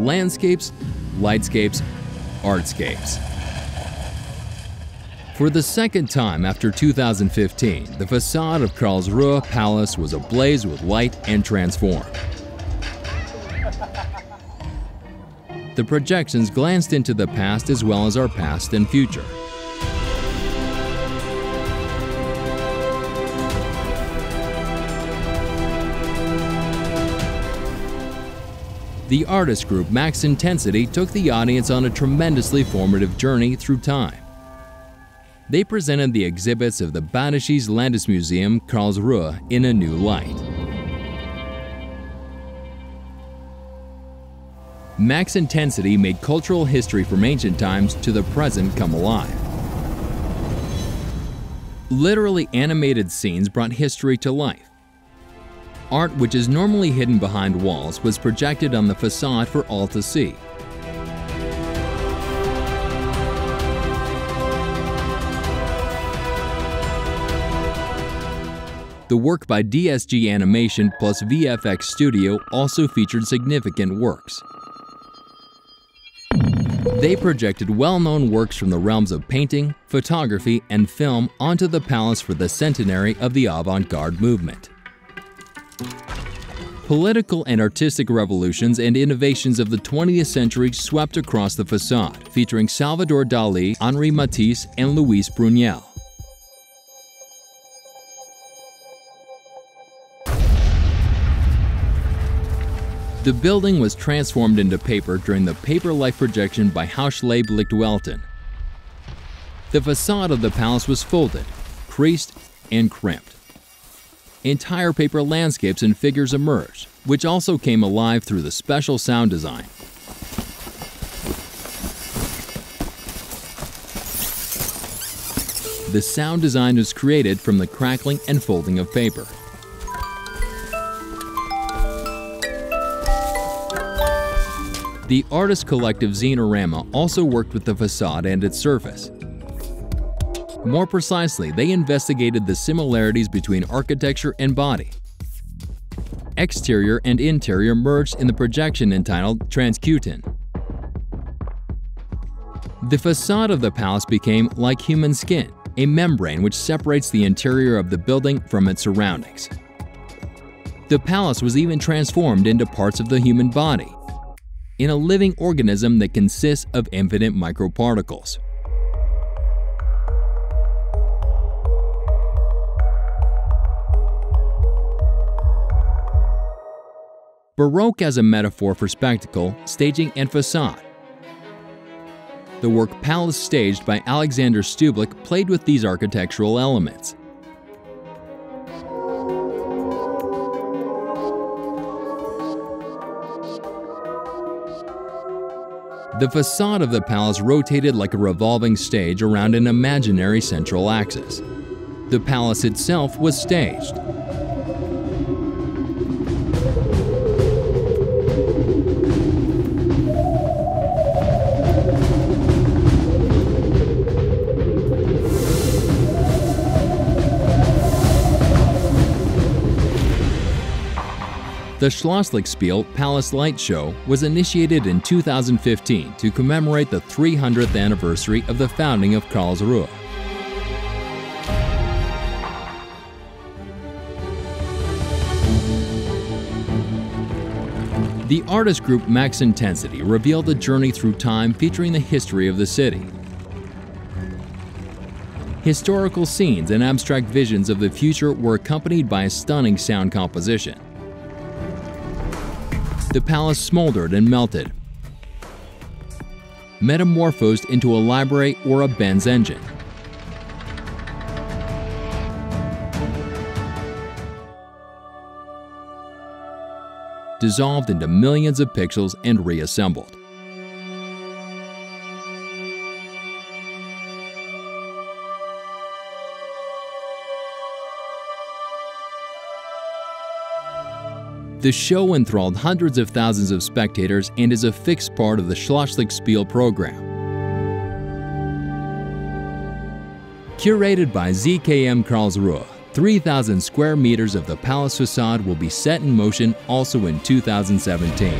landscapes, lightscapes, artscapes. For the second time after 2015, the facade of Karlsruhe Palace was ablaze with light and transformed. The projections glanced into the past as well as our past and future. The artist group Maxin10sity took the audience on a tremendously formative journey through time. They presented the exhibits of the Badisches Landesmuseum Karlsruhe in a new light. Maxin10sity made cultural history from ancient times to the present come alive. Literally animated scenes brought history to life. Art which is normally hidden behind walls was projected on the facade for all to see. The work by DSG Animation plus VFX Studio also featured significant works. They projected well-known works from the realms of painting, photography, and film onto the palace for the centenary of the avant-garde movement. Political and artistic revolutions and innovations of the 20th century swept across the facade, featuring Salvador Dali, Henri Matisse, and Louis Brunel. The building was transformed into paper during the Paperlife projection by Hauslaib Lichtwelten. The facade of the palace was folded, creased, and crimped. Entire paper landscapes and figures emerged, which also came alive through the special sound design. The sound design was created from the crackling and folding of paper. The artist collective Xenorama also worked with the facade and its surface. More precisely, they investigated the similarities between architecture and body. Exterior and interior merged in the projection entitled Transcutin. The facade of the palace became like human skin, a membrane which separates the interior of the building from its surroundings. The palace was even transformed into parts of the human body, in a living organism that consists of infinite microparticles. Baroque as a metaphor for spectacle, staging, and facade. The work Palace Staged by Alexander Stublic played with these architectural elements. The facade of the palace rotated like a revolving stage around an imaginary central axis. The palace itself was staged. The Schlosslichtspiele Palace Light Show was initiated in 2015 to commemorate the 300th anniversary of the founding of Karlsruhe. The artist group Maxin10sity revealed a journey through time featuring the history of the city. Historical scenes and abstract visions of the future were accompanied by a stunning sound composition. The palace smoldered and melted, metamorphosed into a library or a Benz engine. Dissolved into millions of pixels and reassembled. The show enthralled hundreds of thousands of spectators and is a fixed part of the Schlosslichtspiele program. Curated by ZKM Karlsruhe, 3,000 square meters of the palace facade will be set in motion also in 2017.